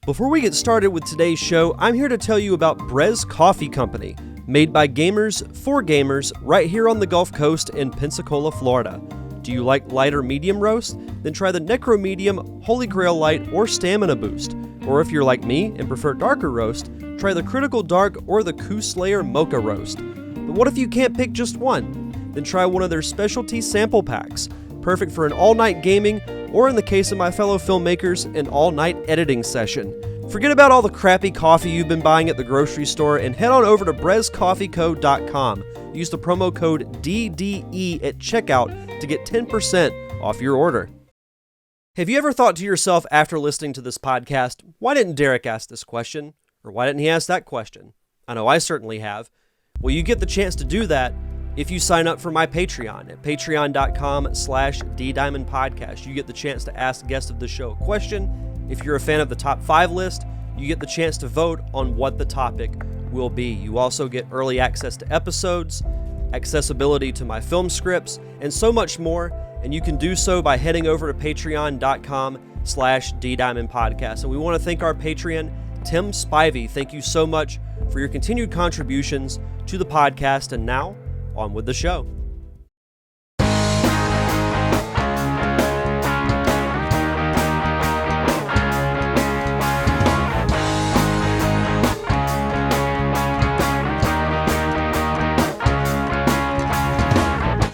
Before we get started with today's show, I'm here to tell you about Brez Coffee Company, made by gamers for gamers right here on the Gulf Coast in Pensacola, Florida. Do you like light or medium roast? Then try the Necro Medium, Holy Grail Light, or Stamina Boost. Or if you're like me and prefer darker roast, try the Critical Dark or the Coup Slayer Mocha Roast. But what if you can't pick just one? Then try one of their specialty sample packs, perfect for an all-night gaming, or in the case of my fellow filmmakers, an all-night editing session. Forget about all the crappy coffee you've been buying at the grocery store and head on over to brezcoffeeco.com. Use the promo code DDE at checkout to get 10% off your order. Have you ever thought to yourself after listening to this podcast, why didn't Derek ask this question? Or why didn't he ask that question? I know I certainly have. Well, you get the chance to do that if you sign up for my Patreon at patreon.com/DDiamondPodcast. You get the chance to ask guests of the show a question. If you're a fan of the top 5 list, you get the chance to vote on what the topic will be. You also get early access to episodes, accessibility to my film scripts, and so much more. And you can do so by heading over to patreon.com/DDiamondPodcast. And we want to thank our Patreon, Tim Spivey. Thank you so much for your continued contributions to the podcast. And now, on with the show.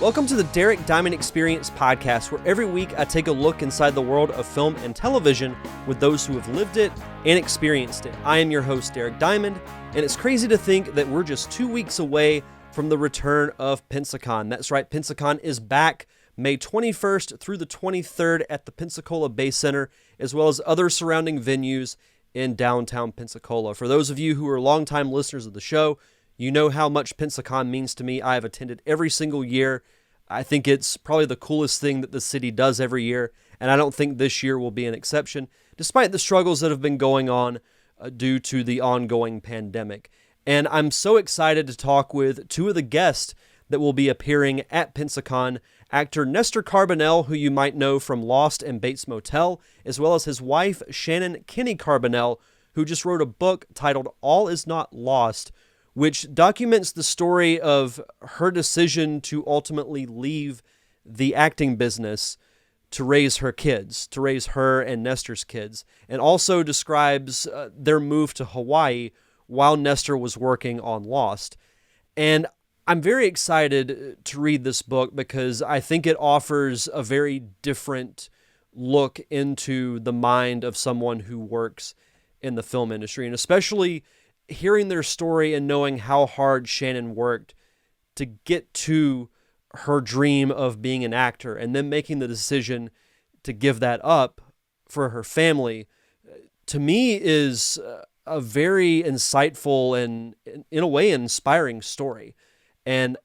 Welcome to the Derek Diamond Experience podcast, where every week I take a look inside the world of film and television with those who have lived it and experienced it. I am your host, Derek Diamond, and it's crazy to think that we're just 2 weeks away from the return of Pensacon. That's right, Pensacon is back May 21st through the 23rd at the Pensacola Bay Center, as well as other surrounding venues in downtown Pensacola. For those of you who are longtime listeners of the show, you know how much Pensacon means to me. I have attended every single year. I think it's probably the coolest thing that the city does every year, and I don't think this year will be an exception, despite the struggles that have been going on due to the ongoing pandemic. And I'm so excited to talk with two of the guests that will be appearing at Pensacon. Actor Nestor Carbonell, who you might know from Lost and Bates Motel, as well as his wife, Shannon Carbonell, who just wrote a book titled All Is Not Lost, which documents the story of her decision to ultimately leave the acting business to raise her kids, to raise her and Nestor's kids, and also describes their move to Hawaii while Nestor was working on Lost. And I'm very excited to read this book because I think it offers a very different look into the mind of someone who works in the film industry, and especially hearing their story and knowing how hard Shannon worked to get to her dream of being an actor and then making the decision to give that up for her family, to me is a very insightful and, in a way, inspiring story. And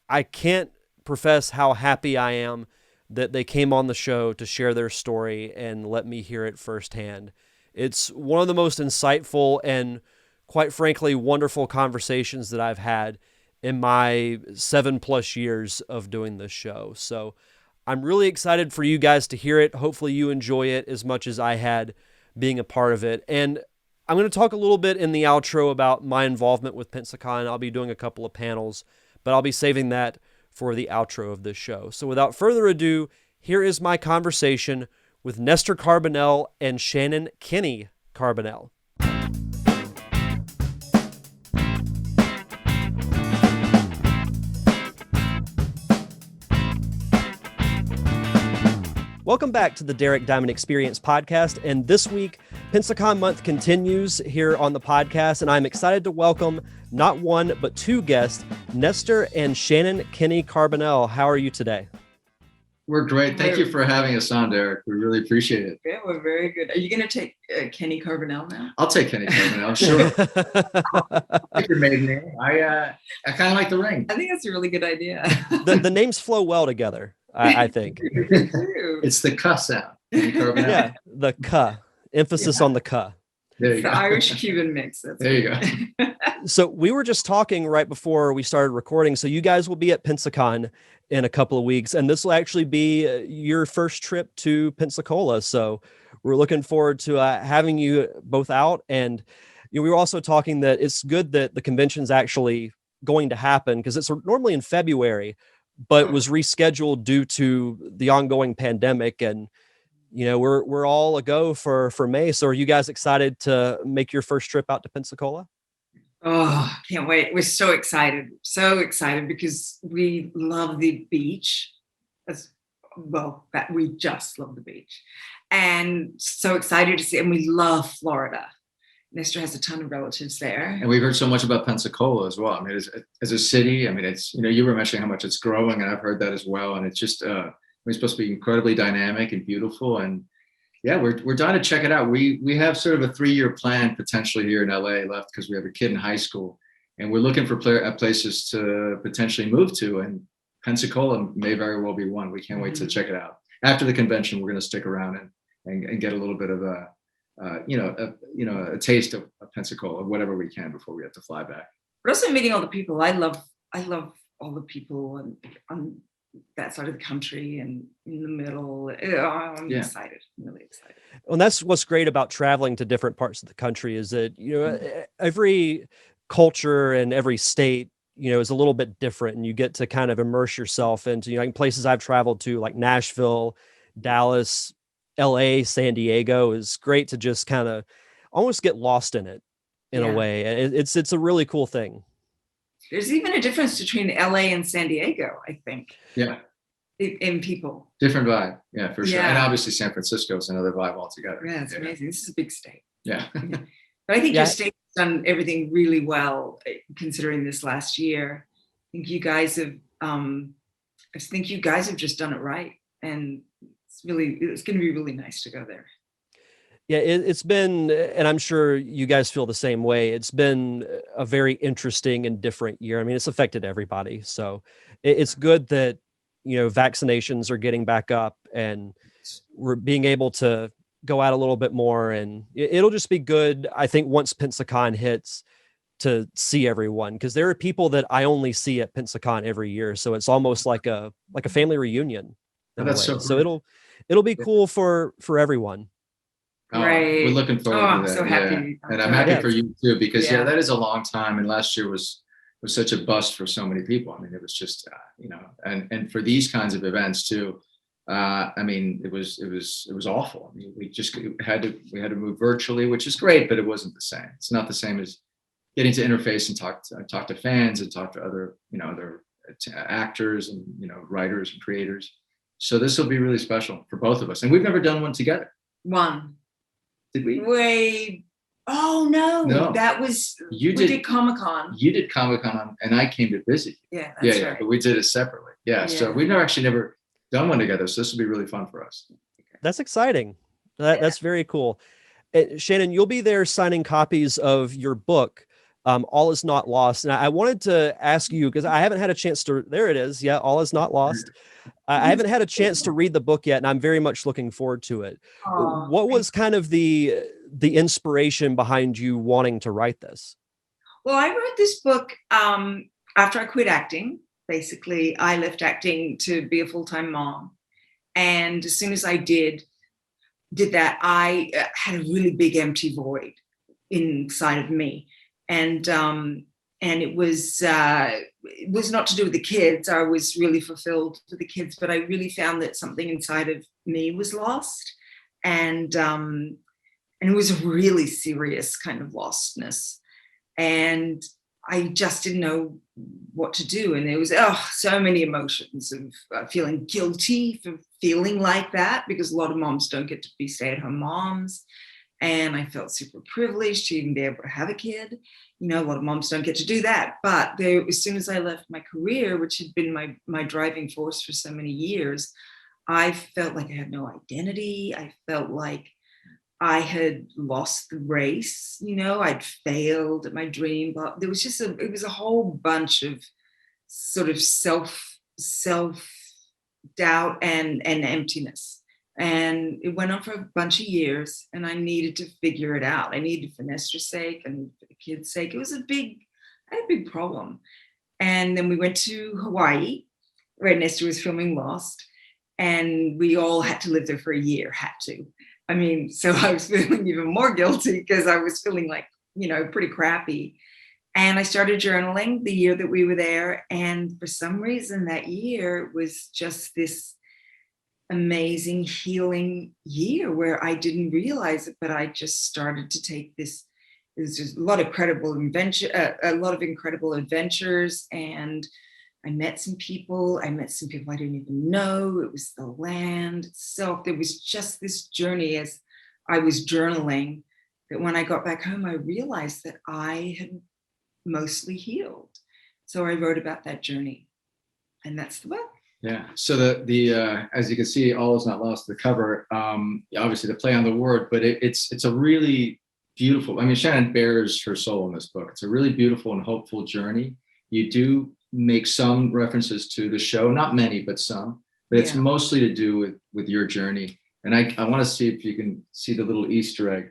I can't profess how happy I am that they came on the show to share their story and let me hear it firsthand. It's one of the most insightful and, quite frankly, wonderful conversations that I've had in my 7+ years of doing this show. So I'm really excited for you guys to hear it. Hopefully you enjoy it as much as I had being a part of it. And I'm going to talk a little bit in the outro about my involvement with Pensacon. I'll be doing a couple of panels, but I'll be saving that for the outro of this show. So without further ado, here is my conversation with Nestor Carbonell and Shannon Carbonell. Welcome back to the Derek Diamond Experience podcast, and this week, Pensacon month continues here on the podcast, and I'm excited to welcome not one, but two guests, Nestor and Shannon Carbonell. How are you today? We're great. Thank you for having us on, Derek. We really appreciate it. Yeah, we're very good. Are you going to take Kenny Carbonell now? I'll take Kenny Carbonell, sure. Take your maiden name. I kind of like the ring. I think that's a really good idea. The names flow well together, I think. It's the cuh sound. Yeah, the cuh. Emphasis on the cuh. There you the go. Irish-Cuban mix. There you go. So we were just talking right before we started recording. So you guys will be at Pensacon in a couple of weeks, and this will actually be your first trip to Pensacola. So we're looking forward to having you both out. And we were also talking that it's good that the convention's actually going to happen because it's normally in February, but was rescheduled due to the ongoing pandemic. And we're all a go for May. So are you guys excited to make your first trip out to Pensacola? Oh, can't wait. We're so excited because we love the beach as well, that we just love the beach and so excited to see, and we love Florida. Nestor has a ton of relatives there. And we've heard so much about Pensacola as well. I mean, as a city, I mean, it's, you were mentioning how much it's growing, and I've heard that as well. And it's just, we're supposed to be incredibly dynamic and beautiful. And yeah, we're dying to check it out. We have sort of a 3-year plan potentially here in LA left because we have a kid in high school, and we're looking for places to potentially move to. And Pensacola may very well be one. We can't wait to check it out. After the convention, we're going to stick around and get a little bit of a taste of Pensacola, whatever we can before we have to fly back. But also meeting all the people. I love all the people on that side of the country and in the middle. I'm excited. I'm really excited. Well, that's what's great about traveling to different parts of the country is that, every culture and every state, is a little bit different, and you get to kind of immerse yourself into, like places I've traveled to, like Nashville, Dallas, LA, San Diego. Is great to just kind of almost get lost in it in a way. And it's a really cool thing. There's even a difference between LA and San Diego, I think. Yeah. In people. Different vibe. Yeah, for sure. Yeah. And obviously San Francisco is another vibe altogether. Yeah, it's amazing. This is a big state. Yeah. But I think your state's done everything really well considering this last year. I think you guys have just done it right. And it's going to be really nice to go there. Yeah, it's been, and I'm sure you guys feel the same way. It's been a very interesting and different year. I mean, it's affected everybody. So it's good that, vaccinations are getting back up and we're being able to go out a little bit more. And it'll just be good, I think, once Pensacon hits, to see everyone, because there are people that I only see at Pensacon every year. So it's almost like a family reunion. That's so it'll be cool for everyone. Right. We're looking forward to that. I'm so happy. Yeah. And I'm happy for you too, because that is a long time. And last year was such a bust for so many people. I mean, it was just, and for these kinds of events too, I mean, it was awful. I mean, we had to move virtually, which is great, but it wasn't the same. It's not the same as getting to interface and talk to fans and talk to other actors and, writers and creators. So this will be really special for both of us. And we've never done one together. One. Did we? Wait. Oh no. That was we did Comic-Con. You did Comic-Con and I came to visit you. Yeah, that's right. But we did it separately. Yeah. So we've never done one together. So this will be really fun for us. That's exciting. That's very cool. Shannon, you'll be there signing copies of your book, All Is Not Lost. And I wanted to ask you, because I haven't had a chance to, there it is. Yeah. All Is Not Lost. I haven't had a chance to read the book yet, and I'm very much looking forward to it. What was kind of the inspiration behind you wanting to write this? Well, I wrote this book after I quit acting. Basically, I left acting to be a full-time mom. And as soon as I did that, I had a really big empty void inside of me. And it was not to do with the kids. I was really fulfilled with the kids, but I really found that something inside of me was lost. And it was a really serious kind of lostness. And I just didn't know what to do. And there was so many emotions of feeling guilty for feeling like that, because a lot of moms don't get to be stay-at-home moms. And I felt super privileged to even be able to have a kid. A lot of moms don't get to do that. But as soon as I left my career, which had been my driving force for so many years, I felt like I had no identity. I felt like I had lost the race. I'd failed at my dream. But there was it was a whole bunch of sort of self-doubt and emptiness. And it went on for a bunch of years, and I needed to figure it out. I needed, for Nestor's sake and for the kids' sake. It was I had a big problem. And then we went to Hawaii, where Nestor was filming Lost, and we all had to live there for a year, I mean, so I was feeling even more guilty because I was feeling like, pretty crappy. And I started journaling the year that we were there. And for some reason that year was just this amazing healing year where I didn't realize it, but I just started to take this. There's just a lot of incredible adventures, and I met some people. I didn't even know. It was the land itself. There was just this journey as I was journaling that when I got back home, I realized that I had mostly healed. So I wrote about that journey, and that's the book. Yeah. So the as you can see, all is not lost. The cover, obviously the play on the word, but it's a really beautiful. I mean, Shannon bears her soul in this book. It's a really beautiful and hopeful journey. You do make some references to the show, not many, but some. But it's mostly to do with your journey. And I want to see if you can see the little Easter egg.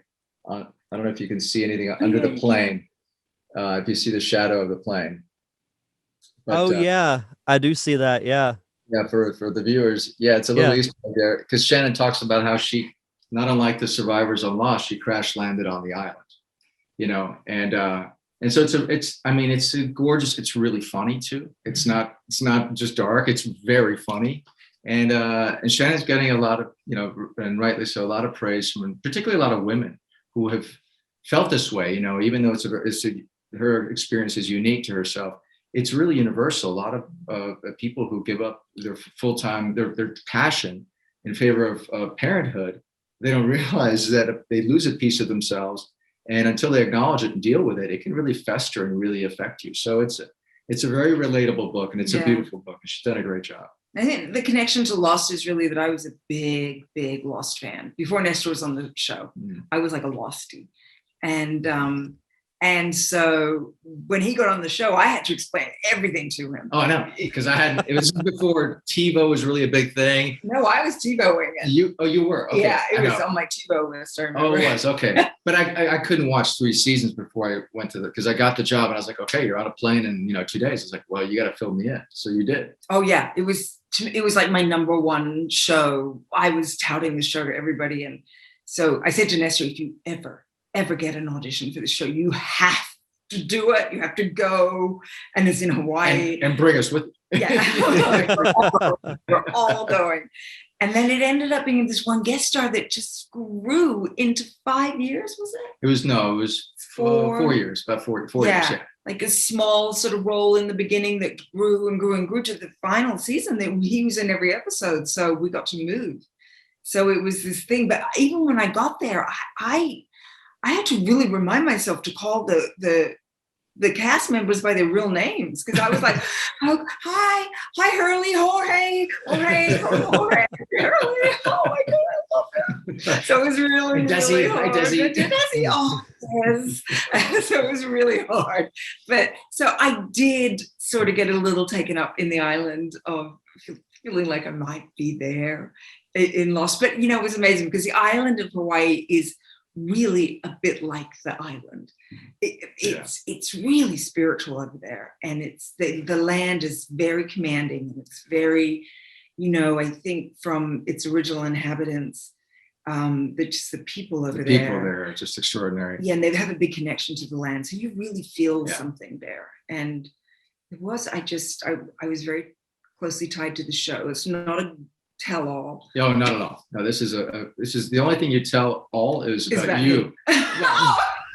I don't know if you can see anything under the plane. If you see the shadow of the plane. But, yeah, I do see that. Yeah. Yeah, for the viewers. Yeah, it's a little Easter egg there because Shannon talks about how she, not unlike the survivors on Lost, she crash landed on the island, and so it's a gorgeous, it's really funny too. It's not just dark, it's very funny. And Shannon's getting a lot of, and rightly so, a lot of praise from particularly a lot of women who have felt this way, even though her experience is unique to herself. It's really universal. A lot of people who give up their full-time, their passion in favor of parenthood, they don't realize that if they lose a piece of themselves, and until they acknowledge it and deal with it, it can really fester and really affect you. So it's a very relatable book, and it's a beautiful book. She's done a great job. I think the connection to Lost is really that I was a big, big Lost fan. Before Nestor was on the show, I was like a Lostie. And so when he got on the show, I had to explain everything to him. Oh, I know, because it was before TiVo was really a big thing. No, I was TiVoing it. You were? Okay. Yeah, it was on my TiVo list. I remember. Oh, it was, okay. But I couldn't watch 3 seasons before I went because I got the job and I was like, okay, you're on a plane in 2 days. I was like, well, you got to fill me in. So you did. Oh yeah, it was like my number one show. I was touting the show to everybody. And so I said to Nestor, if you ever get an audition for the show, you have to do it. You have to go, and it's in Hawaii. And bring us with you. Yeah, we're all going. And then it ended up being this one guest star that just grew into 5 years. Was it? It was 4 years, about 4 years. Yeah, like a small sort of role in the beginning that grew and grew and grew to the final season that he was in every episode. So we got to move. So it was this thing. But even when I got there, I had to really remind myself to call the cast members by their real names, because I was like, oh, hi, Hurley, Jorge, Hurley, oh my God, I love him. So it was really, really hard. Desi. Oh, yes. So it was really hard. But so I did sort of get a little taken up in the island of feeling like I might be there in Lost. But, it was amazing because the island of Hawaii is really a bit like the island. It's really spiritual over there, and it's the land is very commanding, and it's very, I think from its original inhabitants, the people over there. The people there are just extraordinary. Yeah, and they have a big connection to the land, so you really feel something there. And it was, I was very closely tied to the show. It's not a tell-all. No, not at all. No, this is the only thing you tell all is about you.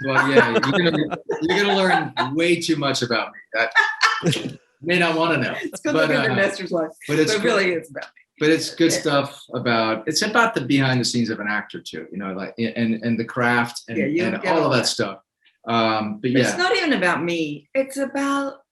Well, yeah, you're gonna learn way too much about me. That may not want to know. It's good looking at Nestor's life, but really it's about me. But it's good stuff about the behind the scenes of an actor too, like and the craft and all of that stuff. But it's not even about me. It's about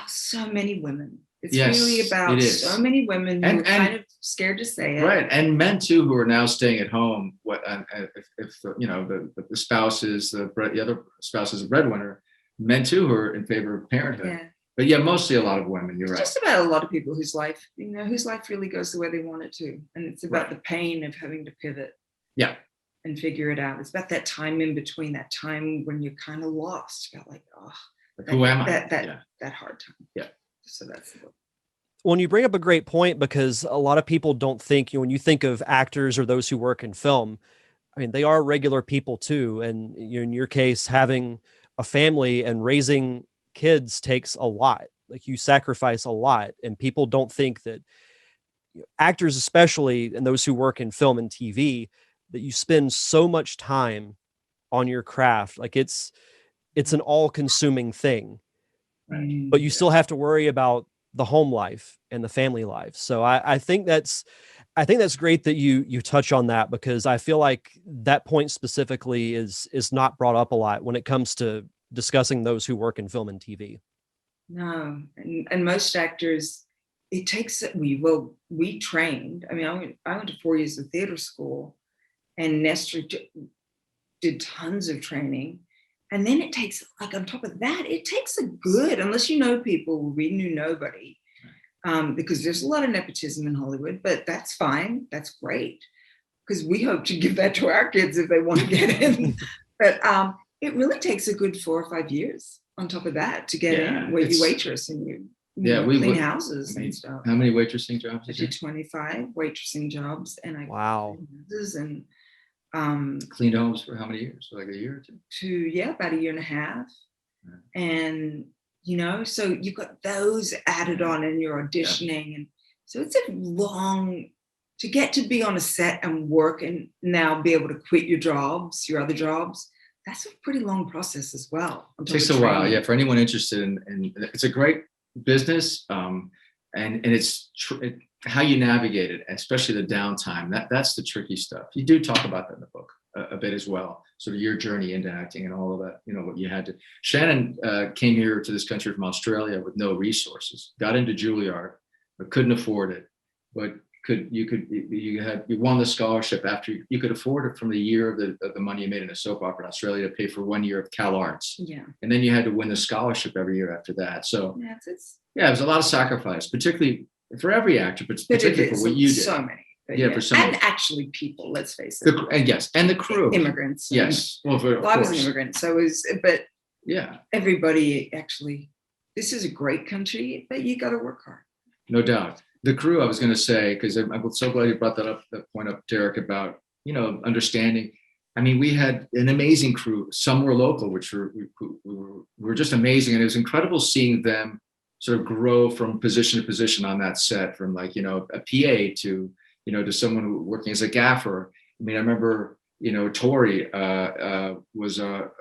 so many women. It's really about so many women who are kind of scared to say it. Right. And men too, who are now staying at home. If the spouse is the other spouse is a breadwinner, men too who are in favor of parenthood. Yeah. But mostly a lot of women. You're right. Just about a lot of people whose life really goes the way they want it to. And it's about the pain of having to pivot. Yeah. And figure it out. It's about that time in between, that time when you're kind of lost. About who am I? That hard time. Yeah. So that's the book. Well, you bring up a great point, because a lot of people don't think, when you think of actors or those who work in film, I mean, they are regular people too. And in your case, having a family and raising kids takes a lot. Like, you sacrifice a lot, and people don't think that, actors especially, and those who work in film and TV, that you spend so much time on your craft. Like, it's an all-consuming thing, Right. but you still have to worry about the home life and the family life. So I think that's great that you touch on that, because I feel like that point specifically is not brought up a lot when it comes to discussing those who work in film and TV. No, and most actors, it takes we trained. I mean, I went to 4 years of theater school, and Nestor did tons of training. And then it takes, like, on top of that, it takes unless you know people, we knew nobody, because there's a lot of nepotism in Hollywood, but that's fine. That's great, because we hope to give that to our kids if they want to get in. But it really takes a good 4 or 5 years on top of that to get in, where you waitress and you clean houses and stuff. How many waitressing jobs? I did 25 waitressing jobs, and I cleaned houses and cleaned homes for how many years? Like a year or two? About a year and a half. Right. And so you've got those added on, and you're auditioning, and so it's a long to get to be on a set and work, and now be able to quit your other jobs. That's a pretty long process as well. It takes a while, yeah. For anyone interested in it's a great business, and it's how you navigate it, especially the downtime. That's the tricky stuff. You do talk about that in the book a bit as well, sort of your journey into acting and all of that. What you had to. Shannon came here to this country from Australia with no resources, got into Juilliard, but couldn't afford it. But you won the scholarship after you could afford it from the year of the money you made in a soap opera in Australia to pay for 1 year of Cal Arts. Yeah. And then you had to win the scholarship every year after that. So it was a lot of sacrifice, particularly for every actor, but particularly for what you did. So many. For so many. And actually people, let's face it. And the crew. Immigrants. Yes. Well, I was an immigrant, so but yeah. Everybody actually, this is a great country, but you got to work hard. No doubt. The crew, I was going to say, because I'm so glad you brought that point up, Derek, about, understanding. I mean, we had an amazing crew. Some were local, which were just amazing. And it was incredible seeing them sort of grow from position to position on that set, from like, a PA to, to someone who working as a gaffer. I mean, I remember, Tori was our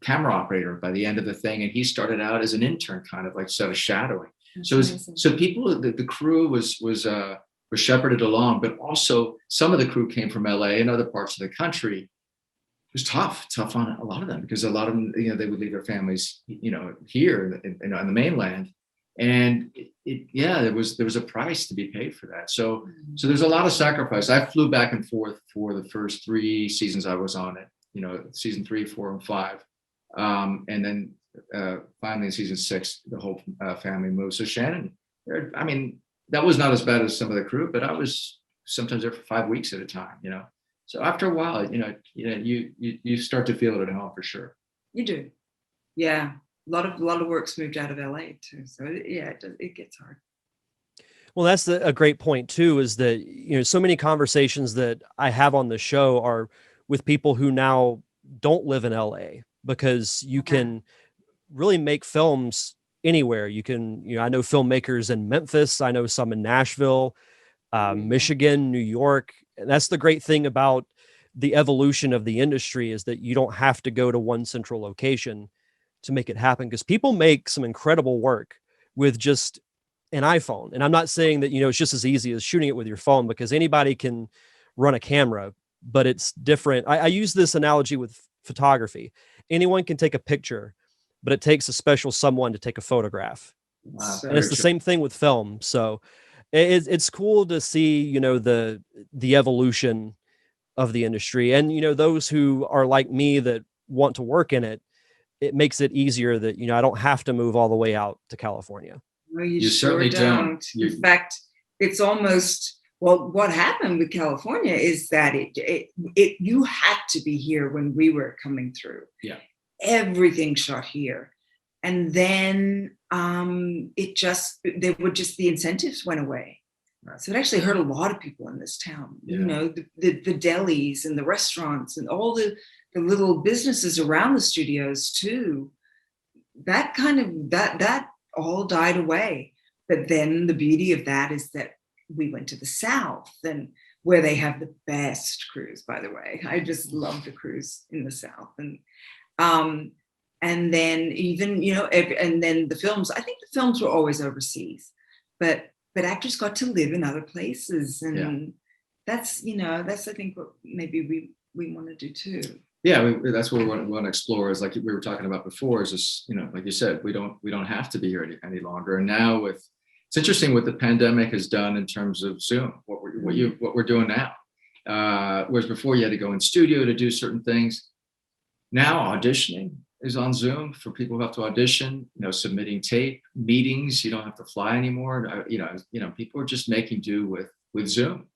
camera operator by the end of the thing. And he started out as an intern, kind of like sort of shadowing. So people, the crew was shepherded along, but also some of the crew came from LA and other parts of the country. It was tough on a lot of them, because a lot of them, they would leave their families, here on the mainland, and there was a price to be paid for that. So there's a lot of sacrifice. I flew back and forth for the first 3 seasons I was on it, season 3, 4, and 5, and then. Finally in season 6, the whole family moved. So Shannon, I mean, that was not as bad as some of the crew, but I was sometimes there for 5 weeks at a time, So after a while, you start to feel it at home for sure. You do. Yeah. A lot of work's moved out of LA too. So it gets hard. Well, that's a great point too, is that, so many conversations that I have on the show are with people who now don't live in LA, because you can really make films anywhere. You can, I know filmmakers in Memphis. I know some in Nashville, Michigan, New York. And that's the great thing about the evolution of the industry, is that you don't have to go to one central location to make it happen, because people make some incredible work with just an iPhone. And I'm not saying that, it's just as easy as shooting it with your phone, because anybody can run a camera, but it's different. I use this analogy with photography. Anyone can take a picture, but it takes a special someone to take a photograph. And it's the same thing with film. So it's cool to see, the evolution of the industry, and, those who are like me that want to work in it, it makes it easier that, I don't have to move all the way out to California. No, you certainly don't. In fact, it's almost, what happened with California is that you had to be here when we were coming through. Yeah. Everything shot here, and then the incentives went away. So it actually hurt a lot of people in this town. Yeah. You know, the delis and the restaurants and all the little businesses around the studios too. That all died away. But then the beauty of that is that we went to the South, and where they have the best crews, by the way. I just love the crews in the South. And then even, you know, and then the films, I think the films were always overseas, but actors got to live in other places. And that's, you know, that's, I think, what maybe we want to do too. Yeah, that's what we want to explore, is like we were talking about before, is just, you know, like you said, we don't have to be here any longer. And now it's interesting what the pandemic has done in terms of Zoom, what we're doing now. Whereas before you had to go in studio to do certain things. Now auditioning is on Zoom for people who have to audition, you know, submitting tape, meetings, you don't have to fly anymore. You know, people are just making do with Zoom.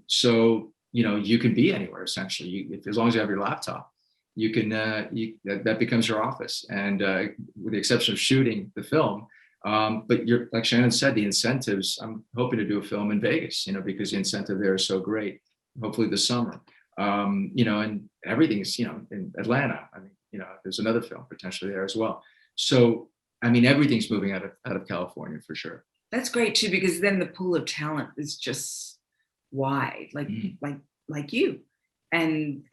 So, you know, you can be anywhere essentially. As long as you have your laptop, you can, that becomes your office. And with the exception of shooting the film, but like Shannon said, the incentives, I'm hoping to do a film in Vegas, you know, because the incentive there is so great, hopefully this summer. You know, and everything's, you know, in Atlanta. I mean, you know, there's another film potentially there as well. So, I mean, everything's moving out of California for sure. That's great too, because then the pool of talent is just wide, like you. And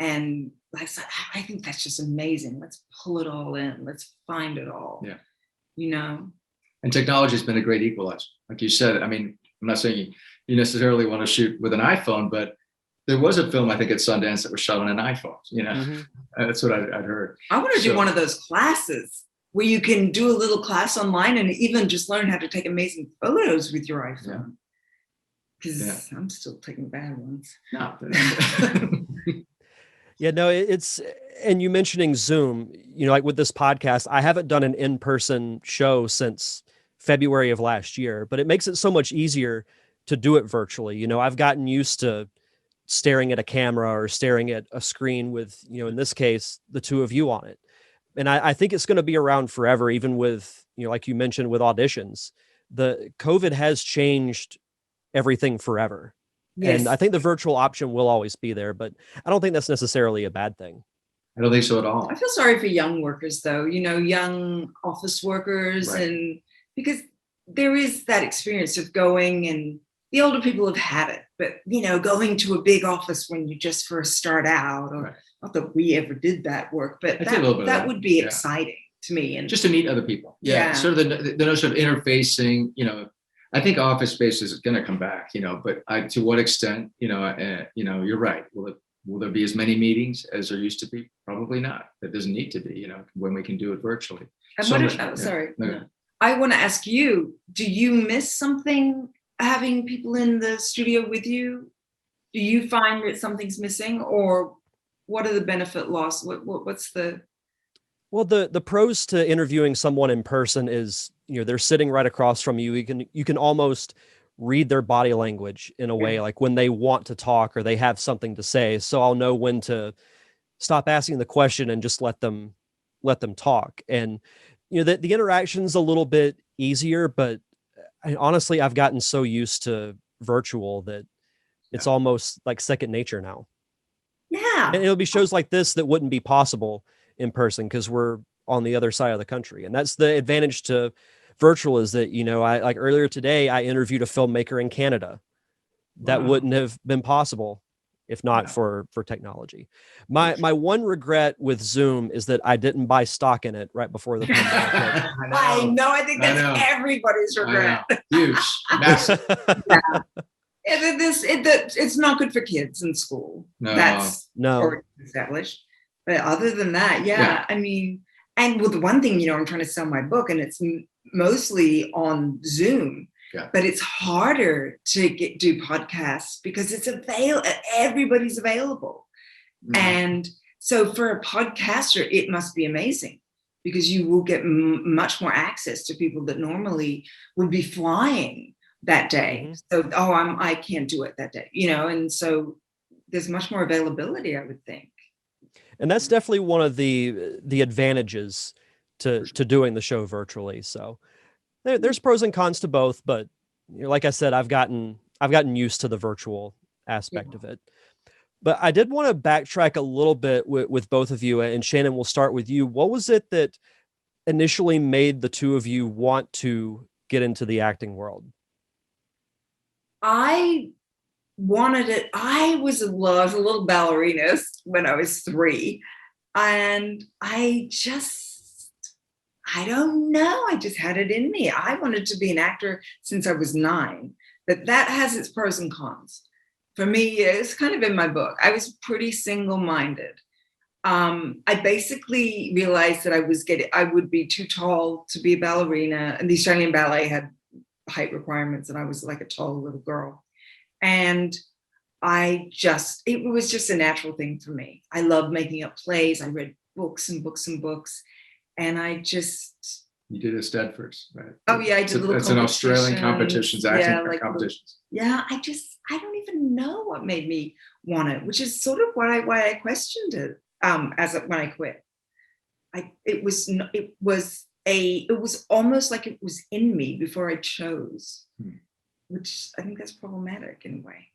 like, I think that's just amazing. Let's pull it all in. Let's find it all. Yeah. You know? And technology has been a great equalizer. Like you said, I mean, I'm not saying you necessarily want to shoot with an iPhone, but there was a film, I think, at Sundance that was shot on an iPhone, you know. Mm-hmm. That's what I'd heard. I want to do one of those classes where you can do a little class online and even just learn how to take amazing photos with your iPhone. Because I'm still taking bad ones. No. Yeah, no, it's, and you mentioning Zoom, you know, like with this podcast, I haven't done an in-person show since February of last year, but it makes it so much easier to do it virtually. You know, I've gotten used to staring at a camera or staring at a screen with, you know, in this case, the two of you on it. And I think it's going to be around forever, even with, you know, like you mentioned with auditions. The COVID has changed everything forever. Yes. And I think the virtual option will always be there, but I don't think that's necessarily a bad thing. I don't think so at all. I feel sorry for young workers, though, you know, young office workers, right. And because there is that experience of going, and the older people have had it, but, you know, going to a big office when you just first start out, or right. Not that we ever did that work, but that would be exciting to me. And just to meet other people. Yeah. Sort of the notion of interfacing, you know, I think office space is going to come back, you know, but to what extent, you know, you're right. Will there be as many meetings as there used to be? Probably not. That doesn't need to be, you know, when we can do it virtually. And sorry. No. I want to ask you, do you miss something having people in the studio with you? Do you find that something's missing, or what are the benefit loss? What's the... Well, the pros to interviewing someone in person is, you know, they're sitting right across from you. You can almost read their body language in a way, like when they want to talk or they have something to say. So I'll know when to stop asking the question and just let them talk. And, you know, the interaction's a little bit easier, but honestly, I've gotten so used to virtual that it's almost like second nature now. Yeah. And it'll be shows like this that wouldn't be possible in person because we're on the other side of the country. And that's the advantage to virtual, is that, you know, I like earlier today, I interviewed a filmmaker in Canada. That wouldn't have been possible if not for technology. My one regret with Zoom is that I didn't buy stock in it right before the pandemic. I know. I think that's everybody's regret. Huge, massive. It's not good for kids in school. That's already established. But other than that, I mean, and with one thing, you know, I'm trying to sell my book, and it's mostly on Zoom. Yeah. But it's harder to do podcasts because it's everybody's available. Mm-hmm. And so for a podcaster, it must be amazing because you will get much more access to people that normally would be flying that day. Mm-hmm. So, I can't do it that day, you know, and so there's much more availability, I would think. And that's definitely one of the advantages to doing the show virtually. So there's pros and cons to both, but like I said, I've gotten used to the virtual aspect Yeah. of it. But I did want to backtrack a little bit with both of you, and Shannon, we'll start with you. What was it that initially made the two of you want to get into the acting world? I wanted it. I was a little ballerina when I was 3. And I don't know. I just had it in me. I wanted to be an actor since I was 9. But that has its pros and cons. For me, it's kind of in my book. I was pretty single-minded. I basically realized that I would be too tall to be a ballerina, and the Australian ballet had height requirements, and I was like a tall little girl. And it was just a natural thing for me. I loved making up plays. I read books and books and books. And You did a Stedfords, right? Oh yeah, I did It's an Australian competitions, acting competitions. Yeah, I don't even know what made me want it, which is sort of why I questioned it when I quit. It was almost like it was in me before I chose, which I think that's problematic in a way.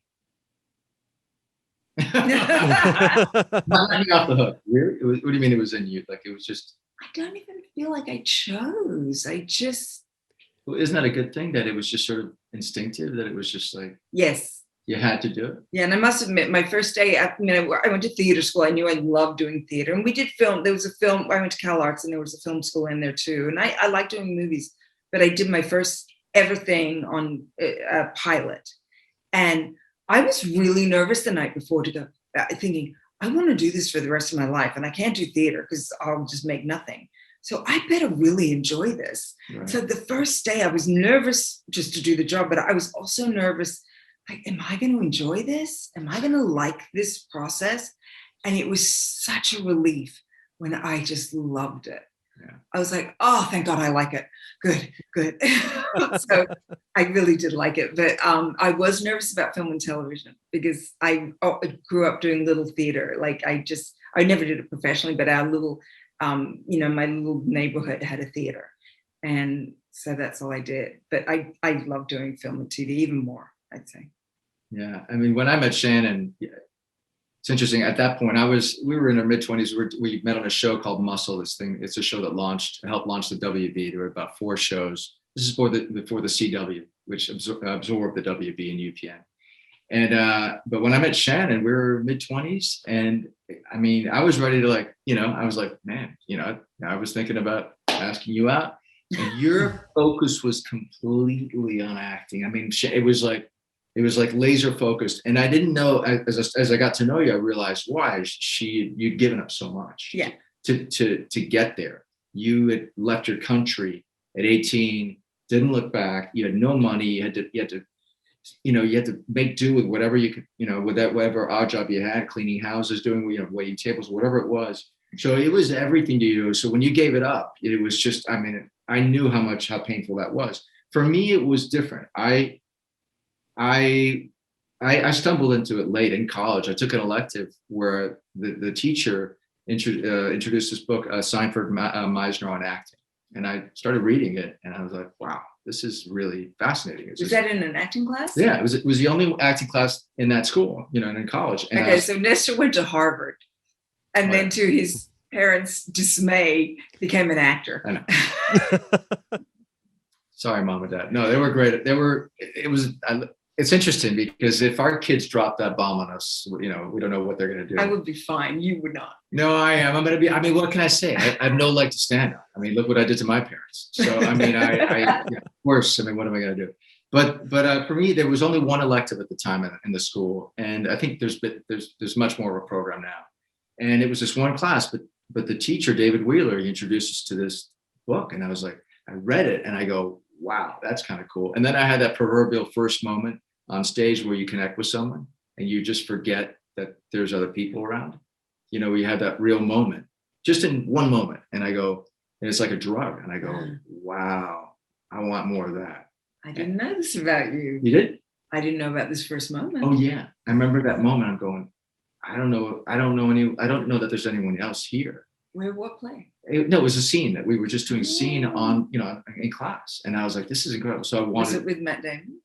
Not letting you off the hook. Really? What do you mean it was in you? Like it was just. I don't even feel like I chose. Well, isn't that a good thing that it was just sort of instinctive? That it was just like. Yes. You had to do it. Yeah, and I must admit, my first day, I went to theater school. I knew I loved doing theater, and we did film. There was a film. I went to Cal Arts, and there was a film school in there too. And I like doing movies, but I did my first ever thing on a pilot, and I was really nervous the night before to go, thinking, I want to do this for the rest of my life, and I can't do theater because I'll just make nothing. So I better really enjoy this. Right. So the first day I was nervous just to do the job, but I was also nervous, like, am I going to enjoy this? Am I going to like this process? And it was such a relief when I just loved it. Yeah. I was like, oh, thank God I like it. Good. So I really did like it. But I was nervous about film and television because I grew up doing little theater. Like I never did it professionally, but our little, my little neighborhood had a theater. And so that's all I did. But I love doing film and TV even more, I'd say. Yeah. I mean, when I met Shannon, it's interesting. At that point, we were in our mid-20s. We met on a show called Muscle. It's a show that helped launch the WB. There were about 4 shows. This is before the CW, which absorbed the WB and UPN. And but when I met Shannon, we were mid-20s, and I mean, I was ready to I was like, man, I was thinking about asking you out, and your focus was completely on acting. I mean, it was like laser focused. And I didn't know, as I got to know you, I realized why you'd given up so much to get there. You had left your country at 18, didn't look back. You had no money. You had to make do with whatever you could, with whatever odd job you had, cleaning houses, doing, waiting tables, whatever it was. So it was everything to you. So when you gave it up, it was just, I mean, I knew how painful that was. For me, it was different. I stumbled into it late in college. I took an elective where the teacher introduced this book, Seinfeld Meisner on Acting. And I started reading it, and I was like, wow, this is really fascinating. Was that in an acting class? Yeah, it was the only acting class in that school, and in college. And okay, so Nestor went to Harvard, and then to his parents' dismay, became an actor. I know. Sorry, Mom and Dad. No, they were great. It's interesting because if our kids drop that bomb on us, we don't know what they're going to do. I would be fine. You would not. No, I am. I'm going to be. I mean, what can I say? I have no leg to stand on. I mean, look what I did to my parents. So, I mean, worse. I mean, what am I going to do? But for me, there was only one elective at the time in the school, and I think there's much more of a program now. And it was this one class, but the teacher, David Wheeler, he introduced us to this book, and I was like, I read it, and I go, wow, that's kind of cool. And then I had that proverbial first moment on stage where you connect with someone and you just forget that there's other people around. We had that real moment, just in one moment. And I go, and it's like a drug. And I go, wow, I want more of that. I didn't know this about you. You did? I didn't know about this first moment. Oh yeah. I remember that moment. I'm going, I don't know that there's anyone else here. What play? No, it was a scene that we were just doing scene on, in class. And I was like, this is incredible. So I wanted. Was it with Matt Damon?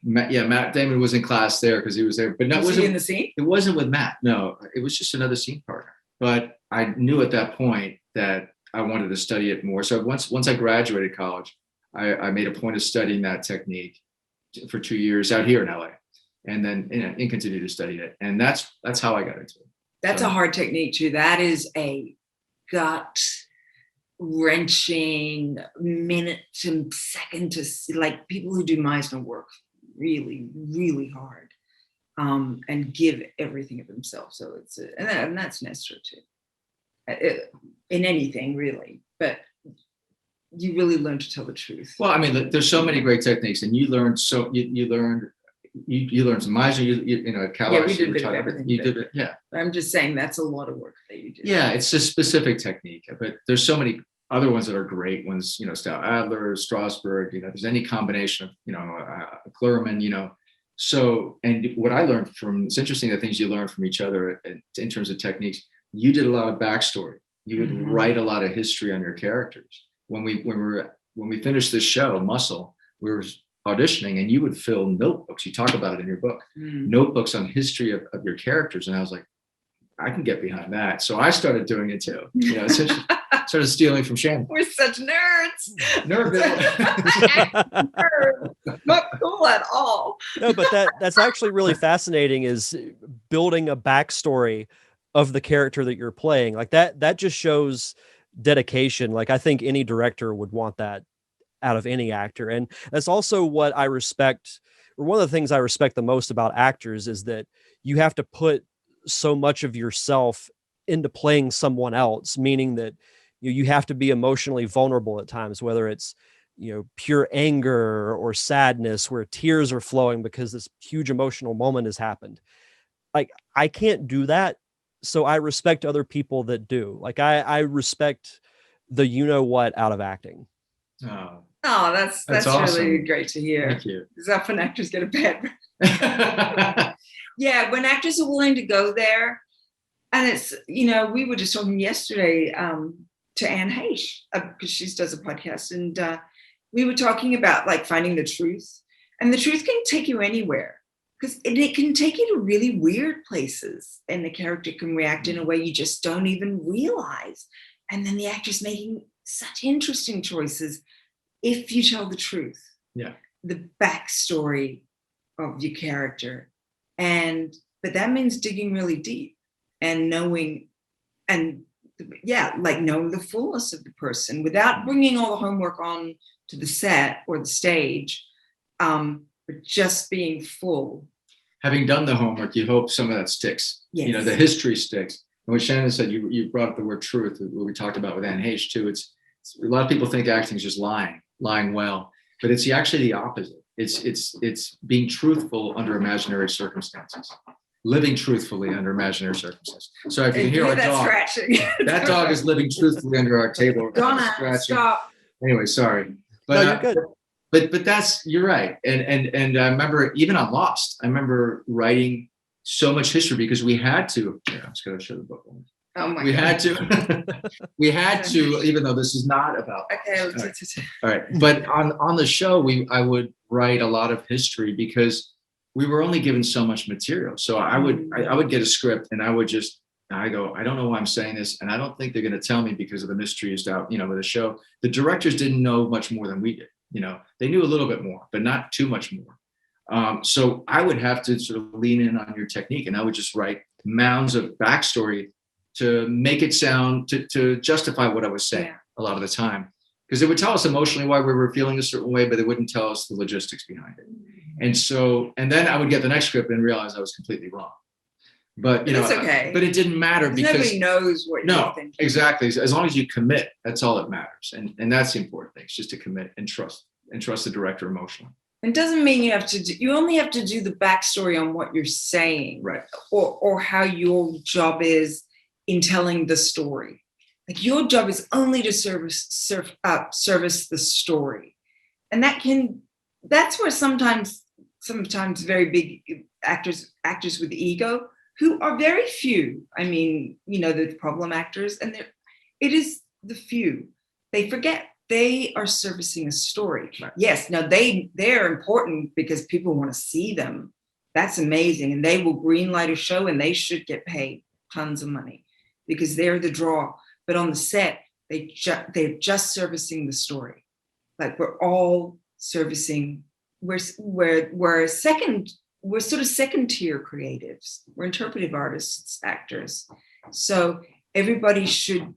Matt Damon was in class there because he was there, but Was he in the scene? It wasn't with Matt. No, it was just another scene partner. But I knew at that point that I wanted to study it more. So once I graduated college, I made a point of studying that technique for 2 years out here in LA, and then and continued to study it. And that's how I got into it. That's a hard technique too. That is a gut wrenching minute to second to, like, people who do Meisner work really, really hard, and give everything of themselves. So and that's Nestor too, in anything really, but you really learn to tell the truth. Well, I mean, there's so many great techniques, and you learned some Meisner, you know, at Cal. Yeah, we did a bit of everything. You did it, yeah. I'm just saying that's a lot of work that you did. Yeah, it's a specific technique, but there's so many other ones that are great ones, you know, Stout Adler, Strasberg, you know, there's any combination of, you know, Klurman, you know. So, and what I learned from, it's interesting the things you learn from each other in terms of techniques. You did a lot of backstory. You would write a lot of history on your characters. When we finished this show, Muscle, we were auditioning, and you would fill notebooks. You talk about it in your book, notebooks on history of your characters. And I was like, I can get behind that. So I started doing it too. You know, essentially started stealing from Shannon. We're such nerds. Nerd. Not cool at all. No, but that's actually really fascinating, is building a backstory of the character that you're playing. Like that just shows dedication. Like, I think any director would want that out of any actor. And that's also what I respect, or one of the things I respect the most about actors, is that you have to put so much of yourself into playing someone else, meaning that you have to be emotionally vulnerable at times, whether it's, you know, pure anger or sadness where tears are flowing because this huge emotional moment has happened. Like, I can't do that. So I respect other people that do. Like, I respect the, you know what, out of acting. Oh, that's awesome. Really great to hear. Thank you. Because often actors get a bad. Yeah, when actors are willing to go there, and it's, you know, we were just talking yesterday to Anne Heche, because she does a podcast, and we were talking about, like, finding the truth, and the truth can take you anywhere, because it can take you to really weird places, and the character can react in a way you just don't even realize, and then the actor's making such interesting choices if you tell the truth. Yeah, the backstory of your character. But that means digging really deep and knowing, and knowing the fullness of the person without bringing all the homework on to the set or the stage, but just being full. Having done the homework, you hope some of that sticks. Yes. You know, the history sticks. And what Shannon said, you brought up the word truth, what we talked about with Anne Heche too. It's a lot of people think acting is just lying well, but it's actually the opposite. It's being truthful under imaginary circumstances, living truthfully under imaginary circumstances. So if you can hear our dog, scratching. That dog is living truthfully under our table. Donna, stop. Anyway, sorry. But, no, you're good. But that's, you're right. And I remember even on Lost, I remember writing so much history because we had to. Here, I'm just going to show the book. Oh my God. We had to, even though this is not about. Okay. All right. But on the show, I would write a lot of history because we were only given so much material. So I would get a script and I go, I don't know why I'm saying this. And I don't think they're going to tell me because of the mystery is out, you know, with the show. The directors didn't know much more than we did. You know, they knew a little bit more, but not too much more. So I would have to sort of lean in on your technique, and I would just write mounds of backstory to make it sound, to justify what I was saying a lot of the time. Because they would tell us emotionally why we were feeling a certain way, but they wouldn't tell us the logistics behind it. And then I would get the next script and realize I was completely wrong. But you know, it's okay. But it didn't matter because nobody knows what you're thinking. Exactly. As long as you commit, that's all that matters. And that's the important thing. It's just to commit and trust the director emotionally. It doesn't mean you only have to do the backstory on what you're saying, right? Or how your job is in telling the story. Like, your job is only to service the story. And that's where sometimes very big actors with ego, who are very few. I mean, you know, the problem actors, and it is the few. They forget they are servicing a story. Right. Yes, now they're important because people want to see them. That's amazing. And they will greenlight a show, and they should get paid tons of money because they're the draw. But on the set, they're just servicing the story. Like we're all servicing, we're sort of second tier creatives. We're interpretive artists, actors. So everybody should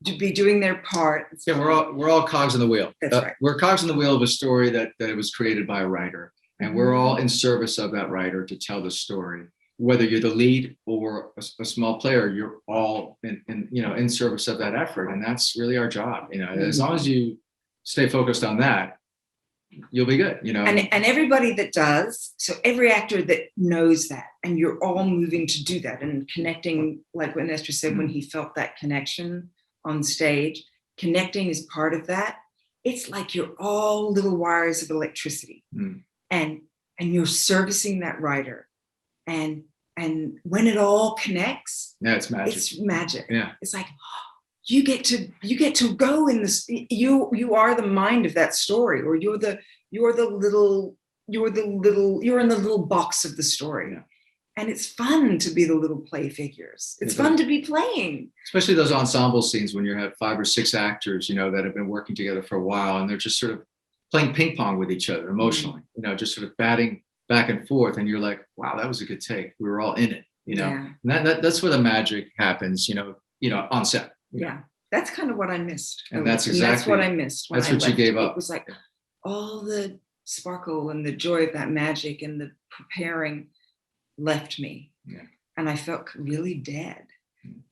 be doing their part. Yeah, we're all cogs in the wheel. That's right. We're cogs in the wheel of a story that was created by a writer, and we're all in service of that writer to tell the story. Whether you're the lead or a small player, you're all in service of that effort, and that's really our job. As long as you stay focused on that, you'll be good. And everybody that does, so every actor that knows that, and you're all moving to do that and connecting, like what Nestor said, when he felt that connection on stage, connecting is part of that. It's like you're all little wires of electricity, and you're servicing that writer. And when it all connects, it's magic. It's magic. Yeah. It's like you get to go in this. You are the mind of that story, or you're in the little box of the story. Yeah. And it's fun to be the little play figures. It's fun to be playing. Especially those ensemble scenes when you have 5 or 6 actors, that have been working together for a while, and they're just sort of playing ping pong with each other emotionally, just sort of batting back and forth, and you're like, wow, that was a good take. We were all in it, Yeah. And that's where the magic happens, on set. Yeah, that's kind of what I missed. And that's what I missed. That's what you gave up. It was like all the sparkle and the joy of that magic and the preparing left me. Yeah. And I felt really dead.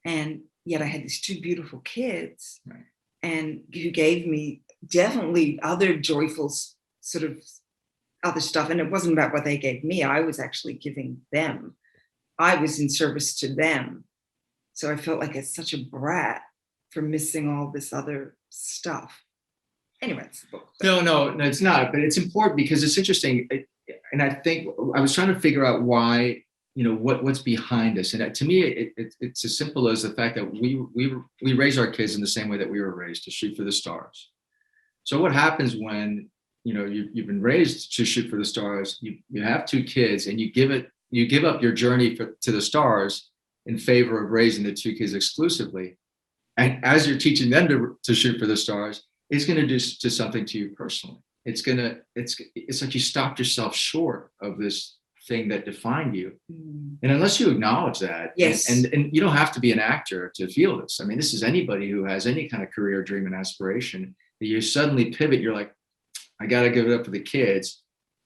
And yet I had these 2 beautiful kids, right, and who gave me definitely other joyful sort of other stuff. And it wasn't about what they gave me. I was actually giving them. I was in service to them. So I felt like it's such a brat for missing all this other stuff. Anyway, it's the book. No, it's not. But it's important because it's interesting. And I think I was trying to figure out why, what's behind this. And to me, it's as simple as the fact that we raise our kids in the same way that we were raised, to shoot for the stars. So what happens when you've been raised to shoot for the stars, you have 2 kids, and you give up your journey to the stars in favor of raising the 2 kids exclusively. And as you're teaching them to shoot for the stars, it's going to do something to you personally. It's like you stopped yourself short of this thing that defined you. And unless you acknowledge that, yes, and you don't have to be an actor to feel this. I mean, this is anybody who has any kind of career, dream, and aspiration. That you suddenly pivot, you're like, I got to give it up for the kids.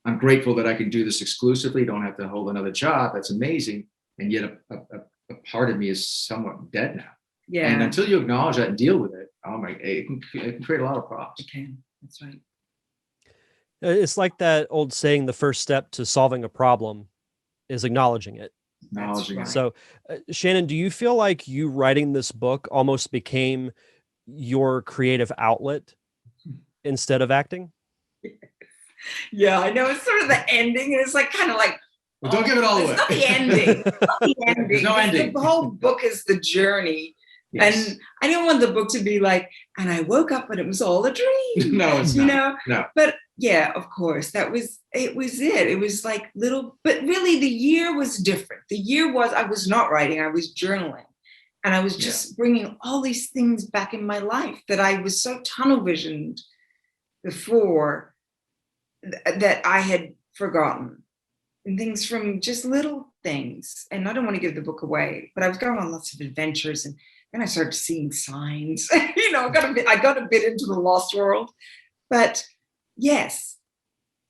I'm grateful that I can do this exclusively. Don't have to hold another job. That's amazing. And yet a part of me is somewhat dead now. Yeah. And until you acknowledge that and deal with it, it can create a lot of problems. It can. That's right. It's like that old saying, the first step to solving a problem is acknowledging it. Acknowledging it. So, Shannon, do you feel like you writing this book almost became your creative outlet instead of acting? Yeah, I know. It's sort of the ending, and it's like kind of like, well, don't give it all away. It's not the ending. It's not the ending. There's no ending. The whole book is the journey. Yes. And I didn't want the book to be like, and I woke up and it was all a dream. No, it's not. No. But yeah, of course, it was it. It was like little, but really the year was different. I was not writing, I was journaling. And I was just bringing all these things back in my life that I was so tunnel visioned before that I had forgotten. And things from just little things. And I don't want to give the book away, but I was going on lots of adventures, and then I started seeing signs. I got a bit into the lost world. But yes.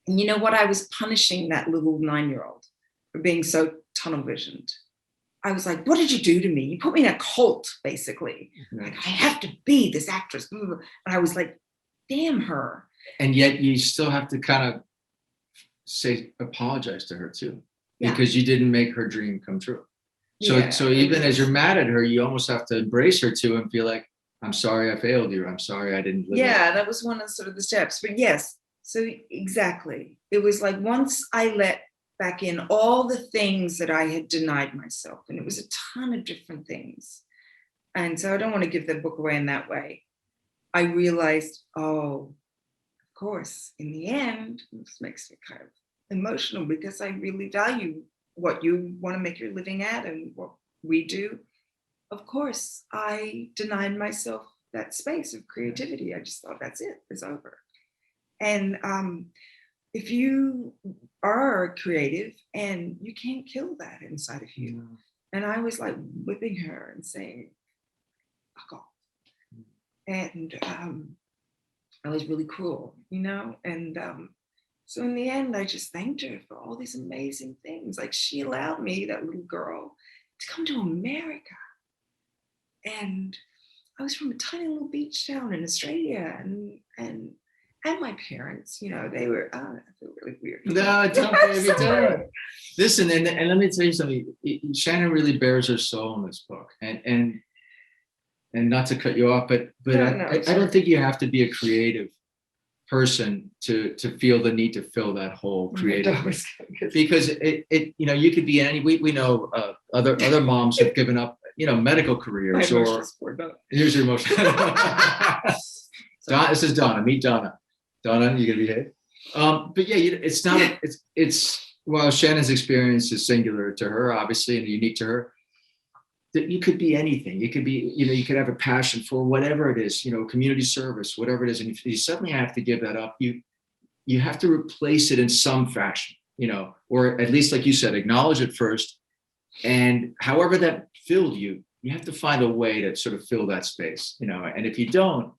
And you know what? I was punishing that little 9-year-old for being so tunnel visioned. I was like, what did you do to me? You put me in a cult, basically. Mm-hmm. Like, I have to be this actress. And I was like, damn her. And yet you still have to kind of apologize to her too, because you didn't make her dream come true. So even as you're mad at her, you almost have to embrace her too and feel like, I'm sorry I failed you. I'm sorry I didn't live. Yeah, that was one of sort of the steps. But yes, so exactly. It was like once I let back in all the things that I had denied myself, and it was a ton of different things. And so I don't want to give the book away in that way. I realized, oh, of course, in the end, this makes me kind of emotional because I really value what you want to make your living at and what we do. Of course, I denied myself that space of creativity. I just thought, that's it, it's over. And if you are creative and you can't kill that inside of you. And I was like whipping her and saying, fuck off. And I was really cruel, and so in the end, I just thanked her for all these amazing things. Like, she allowed me, that little girl, to come to America. And I was from a tiny little beach town in Australia, and my parents, they were, I feel really weird. No, don't, baby, don't. Listen, and let me tell you something. Shannon really bears her soul in this book, and not to cut you off, but I don't think you have to be a creative person to feel the need to fill that hole creatively, because it you could be any. We know other moms have given up medical careers, or here's your emotion. This is Donna. Meet Donna. Donna, you gonna behave? But yeah, it's not. It's while Shannon's experience is singular to her, obviously, and unique to her. That you could be anything. You could be, you could have a passion for whatever it is, community service, whatever it is. And if you suddenly have to give that up, you have to replace it in some fashion, or at least, like you said, acknowledge it first. And however that filled you, you have to find a way to sort of fill that space, and if you don't,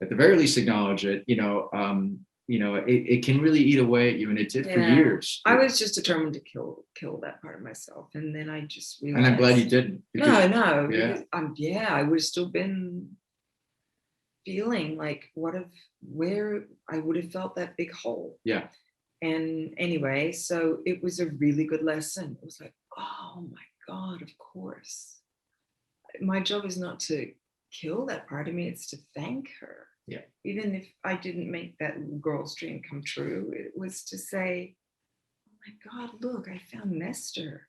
at the very least, acknowledge it, it can really eat away at you, and it did for years. I was just determined to kill that part of myself, and then I just realized. And I'm glad you didn't. No. Yeah. I would have still been feeling like where I would have felt that big hole. Yeah. And anyway, so it was a really good lesson. It was like, oh my God, of course. My job is not to kill that part of me, it's to thank her. Yeah. Even if I didn't make that little girl's dream come true, it was to say, oh my God, look, I found Nestor.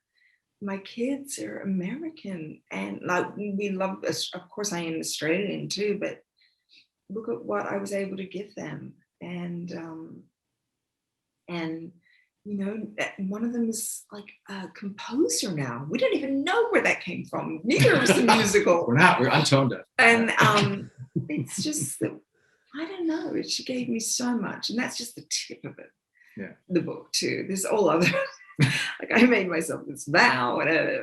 My kids are American, and like, we love us. Of course, I am Australian too, but look at what I was able to give them. And one of them is like a composer now. We don't even know where that came from. Neither of us a musical. I'm tone deaf. And it's just that, I don't know. She gave me so much, and that's just the tip of it. Yeah. The book too. There's all other. Like, I made myself this vow, and it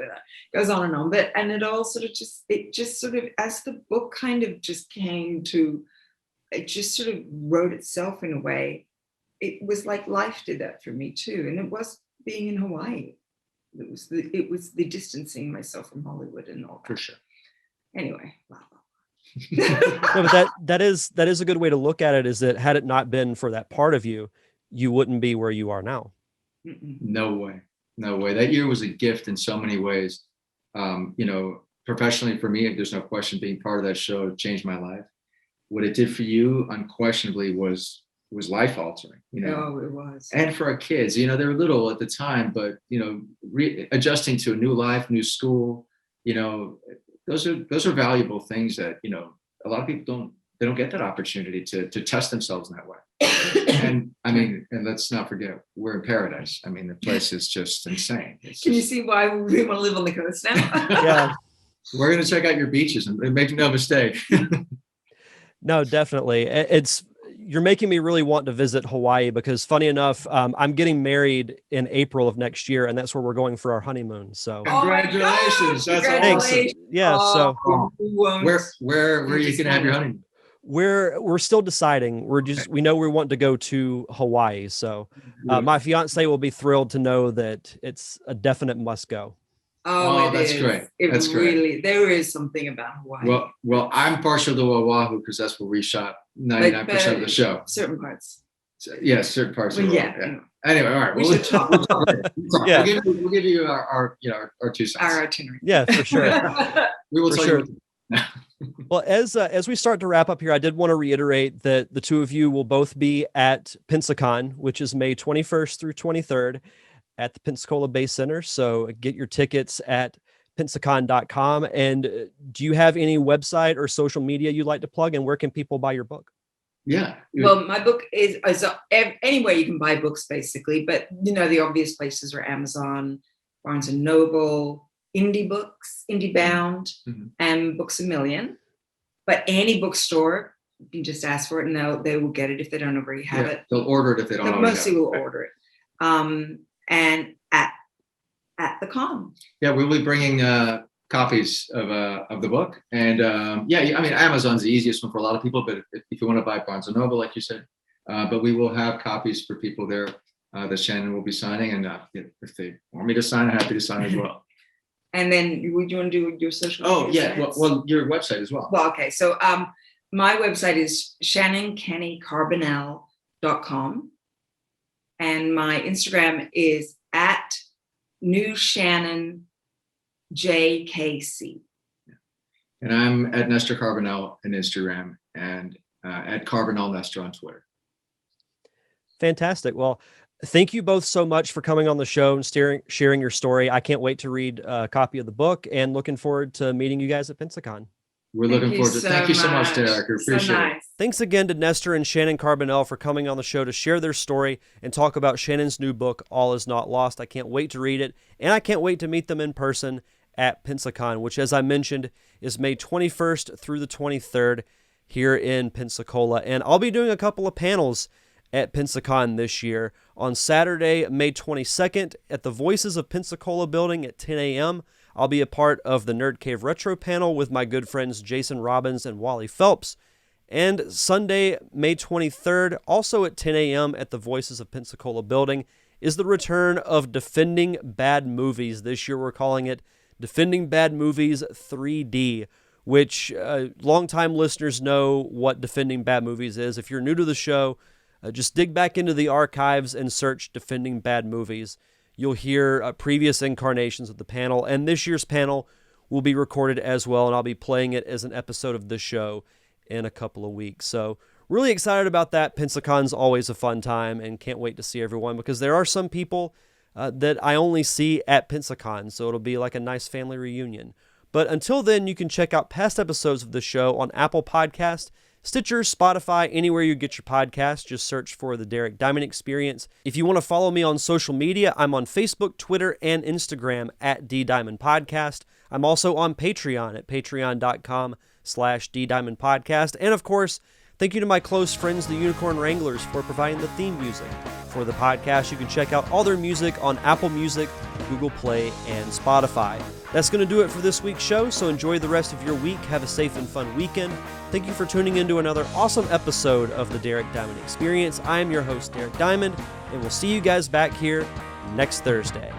goes on and on. But it all sort of just sort of, as the book kind of just came to, it just sort of wrote itself in a way. It was like life did that for me too, and it was being in Hawaii. It was the distancing myself from Hollywood and all that. For sure. Anyway, wow. No, but that is a good way to look at it, is that had it not been for that part of you, you wouldn't be where you are now. No way. That year was a gift in so many ways. Professionally for me, there's no question, being part of that show changed my life. What it did for you, unquestionably, was life altering. Oh, it was. And for our kids, they were little at the time, but adjusting to a new life, new school, those are valuable things that a lot of people don't get that opportunity to test themselves in that way. And I mean, and let's not forget, we're in paradise. I mean, the place is just insane. Can you see why we want to live on the coast now? Yeah. We're going to check out your beaches and make no mistake. No, definitely. You're making me really want to visit Hawaii, because funny enough, I'm getting married in April of next year, and that's where we're going for our honeymoon. So congratulations. That's awesome. Yeah. So where are you going to have your honeymoon? We're still deciding. We know we want to go to Hawaii. So my fiance will be thrilled to know that it's a definite must go. Oh, that's great. That's great. There is something about Hawaii. Well, I'm partial to Oahu because that's where we shot 99% of the show. Certain parts. Yeah, certain parts. Yeah. Anyway, all right. We'll talk. Yeah. We'll give you our 2 cents. Our itinerary. Yeah, for sure. We will tell you. Well, as we start to wrap up here, I did want to reiterate that the two of you will both be at Pensacon, which is May 21st through 23rd at the Pensacola Bay Center. So get your tickets at Pensacon.com. And do you have any website or social media you'd like to plug, and where can people buy your book? Yeah. Well, my book is anywhere you can buy books, basically. But, the obvious places are Amazon, Barnes & Noble, Indie Books, Indie Bound, and Books A Million. But any bookstore, you can just ask for it, and they will get it if they don't already have it. They'll order it if they don't already have it. Mostly will order it. And at the con. Yeah, we'll be bringing copies of the book, and Amazon's the easiest one for a lot of people, but if you want to buy Barnes & Noble, like you said, but we will have copies for people there that Shannon will be signing, and if they want me to sign, I'm happy to sign as well. And then would you want to do your social media sites? Well, your website as well. Well, okay, so my website is shannonkennycarbonell.com, and my Instagram is at @NewShannonJKC. And I'm at Nestor Carbonell on Instagram, and at Carbonell Nestor on Twitter. Fantastic. Well, thank you both so much for coming on the show and sharing your story. I can't wait to read a copy of the book, and looking forward to meeting you guys at Pensacon. We're looking forward to it. Thank you so much, Derek. We appreciate it. Thanks again to Nestor and Shannon Carbonell for coming on the show to share their story and talk about Shannon's new book, All Is Not Lost. I can't wait to read it, and I can't wait to meet them in person at Pensacon, which, as I mentioned, is May 21st through the 23rd here in Pensacola. And I'll be doing a couple of panels at Pensacon this year. On Saturday, May 22nd, at the Voices of Pensacola building at 10 a.m., I'll be a part of the Nerd Cave Retro panel with my good friends Jason Robbins and Wally Phelps. And Sunday, May 23rd, also at 10 a.m. at the Voices of Pensacola building, is the return of Defending Bad Movies. This year we're calling it Defending Bad Movies 3D, which longtime listeners know what Defending Bad Movies is. If you're new to the show, just dig back into the archives and search Defending Bad Movies. You'll hear previous incarnations of the panel, and this year's panel will be recorded as well, and I'll be playing it as an episode of the show in a couple of weeks. So really excited about that. Pensacon's always a fun time, and can't wait to see everyone, because there are some people that I only see at Pensacon, so it'll be like a nice family reunion. But until then, you can check out past episodes of the show on Apple Podcasts, Stitcher, Spotify, anywhere you get your podcast. Just search for The Derek Diamond Experience. If you want to follow me on social media, I'm on Facebook, Twitter, and Instagram at DDiamondPodcast. I'm also on Patreon at patreon.com/DDiamondPodcast. And of course, thank you to my close friends, the Unicorn Wranglers, for providing the theme music for the podcast. You can check out all their music on Apple Music, Google Play, and Spotify. That's going to do it for this week's show, so enjoy the rest of your week. Have a safe and fun weekend. Thank you for tuning into another awesome episode of the Derek Diamond Experience. I am your host, Derek Diamond, and we'll see you guys back here next Thursday.